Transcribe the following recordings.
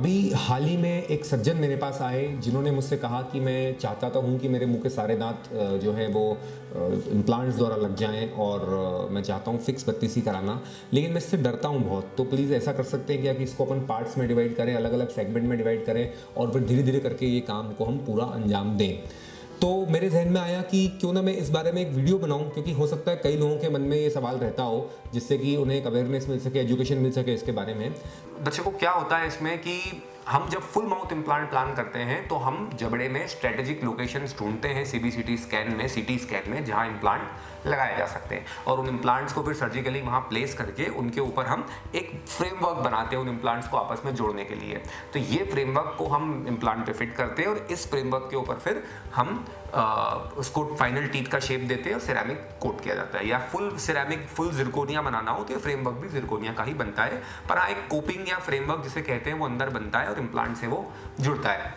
अभी हाल ही में एक सज्जन मेरे पास आए जिन्होंने मुझसे कहा कि मैं चाहता तो हूँ कि मेरे मुंह के सारे दांत जो हैं वो इम्प्लांट्स द्वारा लग जाएं और मैं चाहता हूँ फिक्स बत्तीसी कराना, लेकिन मैं इससे डरता हूँ बहुत। तो प्लीज़ ऐसा कर सकते हैं क्या कि इसको अपन पार्ट्स में डिवाइड करें, अलग अलग सेगमेंट में डिवाइड करें और फिर धीरे धीरे करके ये काम को हम पूरा अंजाम दें। तो मेरे जहन में आया कि क्यों ना मैं इस बारे में एक वीडियो बनाऊं, क्योंकि हो सकता है कई लोगों के मन में ये सवाल रहता हो जिससे कि उन्हें एक अवेयरनेस मिल सके, एजुकेशन मिल सके इसके बारे में। दर्शकों, क्या होता है इसमें कि हम जब फुल माउथ इम्प्लांट प्लान करते हैं तो हम जबड़े में स्ट्रेटेजिक लोकेशंस ढूंढते हैं सीबीसीटी स्कैन में, सीटी स्कैन में, जहां इम्प्लांट लगाए जा सकते हैं और उन इम्प्लांट्स को फिर सर्जिकली वहां प्लेस करके उनके ऊपर हम एक फ्रेमवर्क बनाते हैं उन इम्प्लांट्स को आपस में जोड़ने के लिए। तो ये फ्रेमवर्क को हम इम्प्लांट पे फिट करते हैं और इस फ्रेमवर्क के ऊपर फिर हम उसको फाइनल टीथ का शेप देते हैं और सिरेमिक कोट किया जाता है। या फुल सिरेमिक, फुल जिरकोनिया बनाना हो तो ये फ्रेमवर्क भी जिरकोनिया का ही बनता है, पर हाँ एक कोपिंग या फ्रेमवर्क जिसे कहते हैं वो अंदर बनता है और इम्प्लांट से वो जुड़ता है।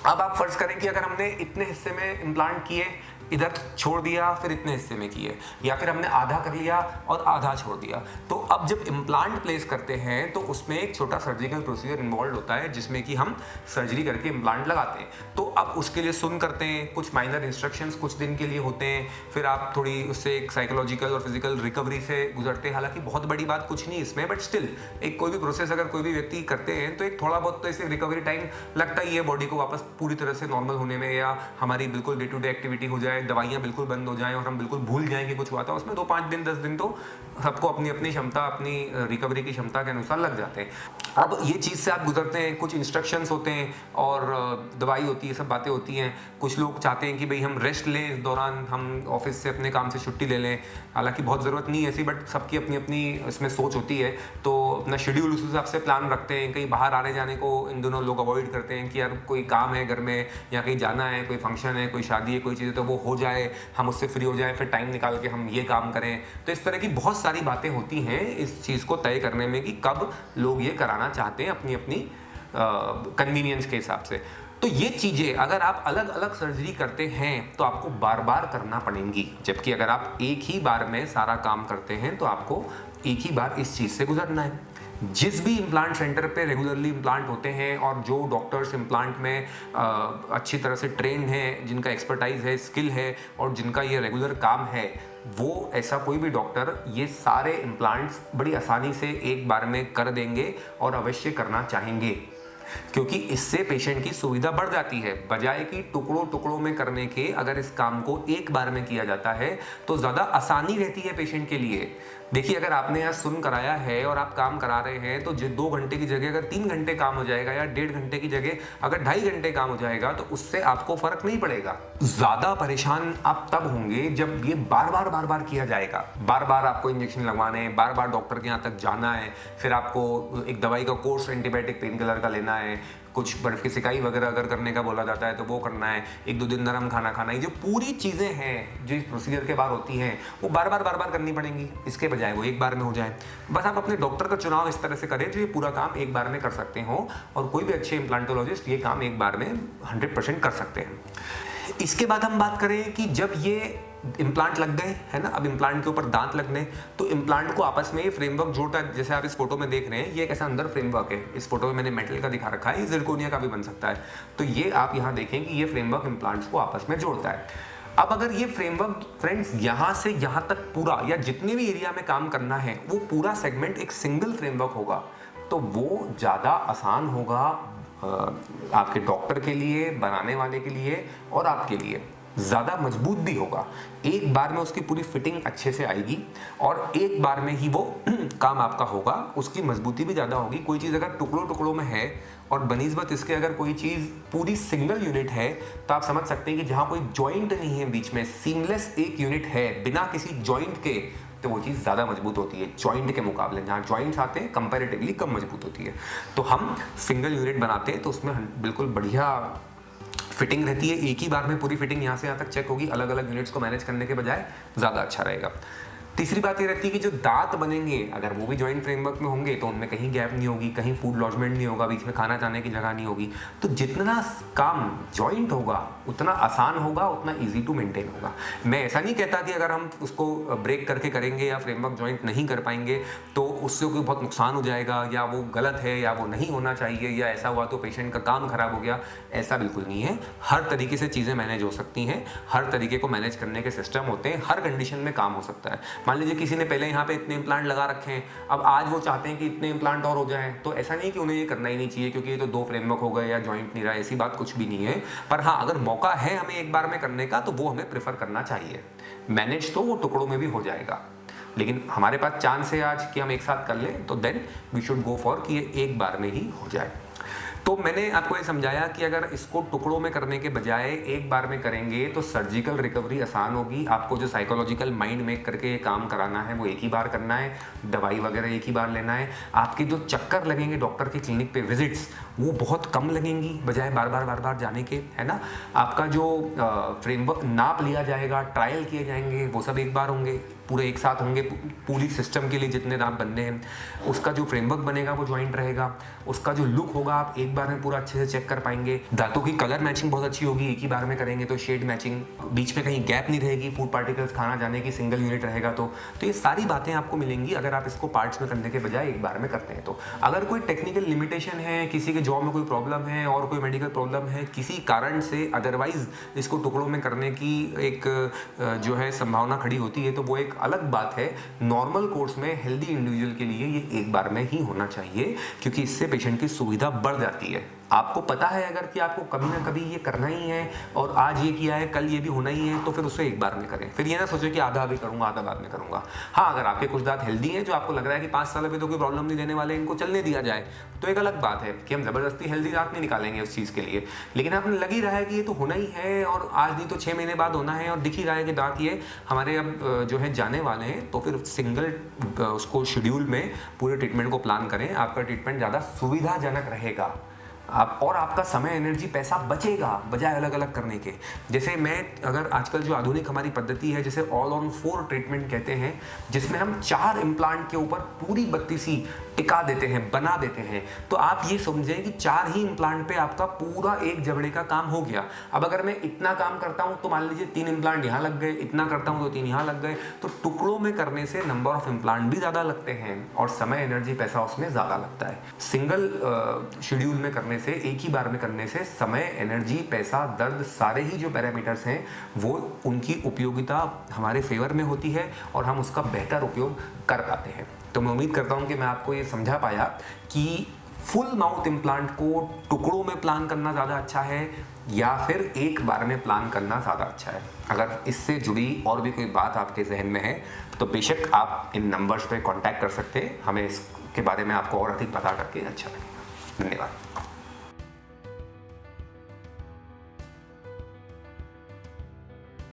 अब आप फर्ज करें कि अगर हमने इतने हिस्से में इम्प्लांट किए, इधर छोड़ दिया, फिर इतने हिस्से में किए, या फिर हमने आधा कर लिया और आधा छोड़ दिया, तो अब जब इम्प्लांट प्लेस करते हैं तो उसमें एक छोटा सर्जिकल प्रोसीजर इन्वॉल्व होता है जिसमें कि हम सर्जरी करके इम्प्लांट लगाते हैं। तो अब उसके लिए सुन करते हैं, कुछ माइनर इंस्ट्रक्शंस कुछ दिन के लिए होते हैं, फिर आप थोड़ी उससे एक साइकोलॉजिकल और फिजिकल रिकवरी से गुजरते हैं। हालांकि बहुत बड़ी बात कुछ नहीं इसमें, बट स्टिल एक कोई भी प्रोसेस अगर कोई भी व्यक्ति करते हैं तो एक थोड़ा बहुत तो इसे रिकवरी टाइम लगता ही है बॉडी को वापस पूरी तरह से नॉर्मल होने में, या हमारी बिल्कुल डे टू डे एक्टिविटी हो जाए, दवाइयाँ बिल्कुल बंद हो जाएं और हम बिल्कुल भूल जाएं कि कुछ हुआ था। उसमें 2-5 दिन 10 दिन तो सबको अपनी अपनी क्षमता, अपनी रिकवरी की क्षमता के अनुसार लग जाते हैं। अब ये चीज़ से आप गुजरते हैं, कुछ इंस्ट्रक्शंस होते हैं और दवाई होती है, सब बातें होती हैं। कुछ लोग चाहते हैं कि भाई हम रेस्ट लें, इस दौरान हम ऑफिस से अपने काम से छुट्टी ले लें। हालांकि बहुत ज़रूरत नहीं है ऐसी, बट सबकी अपनी अपनी इसमें सोच होती है। तो अपना शेड्यूल उस हिसाब से प्लान रखते हैं। कहीं बाहर आने जाने को इन दोनों लोग अवॉइड करते हैं कि यार कोई काम है घर में, या कहीं जाना है, कोई फंक्शन है, कोई शादी है, कोई चीज़ है, तो वो हो जाए, हम उससे फ्री हो जाए, फिर टाइम निकाल के हम ये काम करें। तो इस तरह की बहुत सारी बातें होती हैं इस चीज़ को तय करने में कि कब लोग ये कराना चाहते हैं अपनी अपनी कन्वीनियंस के हिसाब से। तो ये चीज़ें अगर आप अलग अलग सर्जरी करते हैं तो आपको बार बार करना पड़ेंगी, जबकि अगर आप एक ही बार में सारा काम करते हैं तो आपको एक ही बार इस चीज़ से गुजरना है। जिस भी इम्प्लांट सेंटर पे रेगुलरली इम्प्लांट होते हैं और जो डॉक्टर्स इम्प्लांट में अच्छी तरह से ट्रेंड हैं, जिनका एक्सपर्टाइज है, स्किल है और जिनका ये रेगुलर काम है, वो ऐसा कोई भी डॉक्टर ये सारे इम्प्लांट्स बड़ी आसानी से एक बार में कर देंगे और अवश्य करना चाहेंगे, क्योंकि इससे पेशेंट की सुविधा बढ़ जाती है। बजाय कि टुकड़ों टुकड़ों में करने के अगर इस काम को एक बार में किया जाता है तो ज़्यादा आसानी रहती है पेशेंट के लिए। देखिए, अगर आपने यहाँ सुन कराया है और आप काम करा रहे हैं तो 2 घंटे की जगह अगर 3 घंटे काम हो जाएगा, या 1.5 घंटे की जगह अगर 2.5 घंटे काम हो जाएगा, तो उससे आपको फर्क नहीं पड़ेगा। ज़्यादा परेशान आप तब होंगे जब ये बार बार किया जाएगा। बार बार आपको इंजेक्शन लगवाने हैं, बार बार डॉक्टर के यहाँ तक जाना है, फिर आपको एक दवाई का कोर्स एंटीबायोटिक पेन किलर का लेना है, कुछ बर्फ की सिकाई वगैरह अगर करने का बोला जाता है तो वो करना है, 1-2 दिन नरम खाना खाना, ये जो पूरी चीज़ें हैं जो इस प्रोसीजर के बाद होती हैं वो बार बार करनी पड़ेंगी। इसके बजाय वो एक बार में हो जाए। बस आप अपने डॉक्टर का चुनाव इस तरह से करें जो ये पूरा काम एक बार में कर सकते हो, और कोई भी अच्छे इम्प्लांटोलॉजिस्ट ये काम एक बार में 100% कर सकते हैं। इसके बाद हम बात करें कि जब ये इम्प्लांट लग गए है ना, अब इम्प्लांट के ऊपर दांत लगने, तो इम्प्लांट को आपस में ये फ्रेमवर्क जोड़ता है। जैसे आप इस फोटो में देख रहे हैं, ये एक ऐसा अंदर फ्रेमवर्क है। इस फोटो में मैंने मेटल का दिखा रखा है, ये जिरकोनिया का भी बन सकता है। तो ये आप यहाँ देखें कि ये फ्रेमवर्क इम्प्लांट्स को आपस में जोड़ता है। अब अगर ये फ्रेमवर्क फ्रेंड्स यहाँ से यहाँ तक पूरा, या जितने भी एरिया में काम करना है, वो पूरा सेगमेंट एक सिंगल फ्रेमवर्क होगा, तो वो ज़्यादा आसान होगा आपके डॉक्टर के लिए, बनाने वाले के लिए, और आपके लिए ज़्यादा मजबूत भी होगा। एक बार में उसकी पूरी फिटिंग अच्छे से आएगी और एक बार में ही वो काम आपका होगा, उसकी मजबूती भी ज़्यादा होगी। कोई चीज़ अगर टुकड़ों टुकड़ों में है और बनिस्बत इसके अगर कोई चीज़ पूरी सिंगल यूनिट है, तो आप समझ सकते हैं कि जहाँ कोई जॉइंट नहीं है बीच में, सीमलेस एक यूनिट है बिना किसी जॉइंट के, तो वो चीज़ ज़्यादा मजबूत होती है जॉइंट के मुकाबले। जहाँ जॉइंट्स आते हैं कंपैरेटिवली कम मजबूत होती है। तो हम सिंगल यूनिट बनाते हैं तो उसमें बिल्कुल बढ़िया फिटिंग रहती है। एक ही बार में पूरी फिटिंग यहाँ से यहाँ तक चेक होगी, अलग अलग यूनिट्स को मैनेज करने के बजाय ज़्यादा अच्छा रहेगा। तीसरी बात ये रहती है कि जो दांत बनेंगे अगर वो भी जॉइंट फ्रेमवर्क में होंगे तो उनमें कहीं गैप नहीं होगी, कहीं फूड लॉजमेंट नहीं होगा, बीच में खाना जाने की जगह नहीं होगी। तो जितना काम जॉइंट होगा उतना आसान होगा, उतना ईजी टू मेंटेन होगा। मैं ऐसा नहीं कहता कि अगर हम उसको ब्रेक करके करेंगे या फ्रेमवर्क जॉइंट नहीं कर पाएंगे तो उससे कोई बहुत नुकसान हो जाएगा या वो गलत है या वो नहीं होना चाहिए या ऐसा हुआ तो पेशेंट का काम खराब हो गया, ऐसा बिल्कुल नहीं है। हर तरीके से चीज़ें मैनेज हो सकती हैं, हर तरीके को मैनेज करने के सिस्टम होते हैं, हर कंडीशन में काम हो सकता है। मान लीजिए किसी ने पहले यहाँ पे इतने इम्प्लांट लगा रखे हैं, अब आज वो चाहते हैं कि इतने इम्प्लांट और हो जाएं, तो ऐसा नहीं कि उन्हें ये करना ही नहीं चाहिए क्योंकि ये तो 2 फ्रेमवर्क हो गए या जॉइंट नहीं रहा, ऐसी बात कुछ भी नहीं है। पर हाँ, अगर मौका है हमें एक बार में करने का तो वो हमें प्रेफर करना चाहिए। मैनेज तो वो टुकड़ों में भी हो जाएगा, लेकिन हमारे पास चांस है आज कि हम एक साथ कर लें, तो then we should go for कि ये एक बार में ही हो जाए। तो मैंने आपको ये समझाया कि अगर इसको टुकड़ों में करने के बजाय एक बार में करेंगे तो सर्जिकल रिकवरी आसान होगी। आपको जो साइकोलॉजिकल माइंड मेक करके ये काम कराना है वो एक ही बार करना है, दवाई वगैरह एक ही बार लेना है। आपके जो चक्कर लगेंगे डॉक्टर के क्लिनिक पे विजिट्स वो बहुत कम लगेंगी बजाय बार बार जाने के, है ना। आपका जो फ्रेमवर्क नाप लिया जाएगा, ट्रायल किए जाएंगे, वो सब एक बार होंगे, पूरे एक साथ होंगे पूरी सिस्टम के लिए जितने दांत बनने हैं। उसका जो फ्रेमवर्क बनेगा वो जॉइंट रहेगा, उसका जो लुक होगा आप एक बार में पूरा अच्छे से चेक कर पाएंगे। दांतों की कलर मैचिंग बहुत अच्छी होगी, एक ही बार में करेंगे तो शेड मैचिंग, बीच में कहीं गैप नहीं रहेगी, फूड पार्टिकल्स खाना जाने की सिंगल यूनिट रहेगा। तो ये सारी बातें आपको मिलेंगी अगर आप इसको पार्ट्स में करने के बजाय एक बार में करते हैं। तो अगर कोई टेक्निकल लिमिटेशन है, किसी के जॉब में कोई प्रॉब्लम है और कोई मेडिकल प्रॉब्लम है, किसी कारण से अदरवाइज इसको टुकड़ों में करने की एक जो है संभावना खड़ी होती है, तो वो एक अलग बात है। नॉर्मल कोर्स में हेल्दी इंडिविजुअल के लिए ये एक बार में ही होना चाहिए क्योंकि इससे पेशेंट की सुविधा बढ़ जाती है। आपको पता है अगर कि आपको कभी ना कभी ये करना ही है और आज ये किया है कल ये भी होना ही है, तो फिर उसे एक बार में करें। फिर ये ना सोचो कि आधा अभी करूंगा आधा बाद में करूंगा। हाँ, अगर आपके कुछ दांत हेल्दी हैं जो आपको लग रहा है कि 5 साल में तो कोई प्रॉब्लम नहीं देने वाले, इनको चलने दिया जाए, तो एक अलग बात है कि हम जबरदस्ती हेल्दी दांत नहीं निकालेंगे उस चीज़ के लिए। लेकिन आपने लग ही रहा है कि ये तो होना ही है और आज नहीं तो 6 महीने बाद होना है और दिख ही रहा है कि दांत ये हमारे अब जो है जाने वाले हैं, तो फिर सिंगल उसको शेड्यूल में पूरे ट्रीटमेंट को प्लान करें। आपका ट्रीटमेंट ज़्यादा सुविधाजनक रहेगा आप और आपका समय, एनर्जी, पैसा बचेगा बजाय अलग अलग करने के। जैसे मैं अगर आजकल जो आधुनिक हमारी पद्धति है जैसे ऑल ऑन 4 ट्रीटमेंट कहते हैं, जिसमें हम 4 इम्प्लांट के ऊपर पूरी 32 टिका देते हैं, बना देते हैं, तो आप ये समझें कि 4 ही इम्प्लांट पे आपका पूरा एक जबड़े का काम हो गया। अब अगर मैं इतना काम करता हूं तो मान लीजिए 3 इम्प्लांट यहाँ लग गए, इतना करता हूं तो 3 यहाँ लग गए, तो टुकड़ों में करने से नंबर ऑफ इम्प्लांट भी ज़्यादा लगते हैं और समय, एनर्जी, पैसा उसमें ज़्यादा लगता है। सिंगल शेड्यूल में करने से, एक ही बार में करने से समय, एनर्जी, पैसा, दर्द, सारे ही जो पैरामीटर्स हैं वो उनकी उपयोगिता हमारे फेवर में होती है और हम उसका बेहतर उपयोग कर पाते हैं। तो मैं उम्मीद करता हूं कि मैं आपको ये समझा पाया कि फुल माउथ इम्प्लांट को टुकड़ों में प्लान करना ज़्यादा अच्छा है या फिर एक बार में प्लान करना ज़्यादा अच्छा है। अगर इससे जुड़ी और भी कोई बात आपके जहन में है तो बेशक आप इन नंबर्स पे कांटेक्ट कर सकते हैं। हमें इसके बारे में आपको और अधिक पता करके अच्छा लगेगा। धन्यवाद।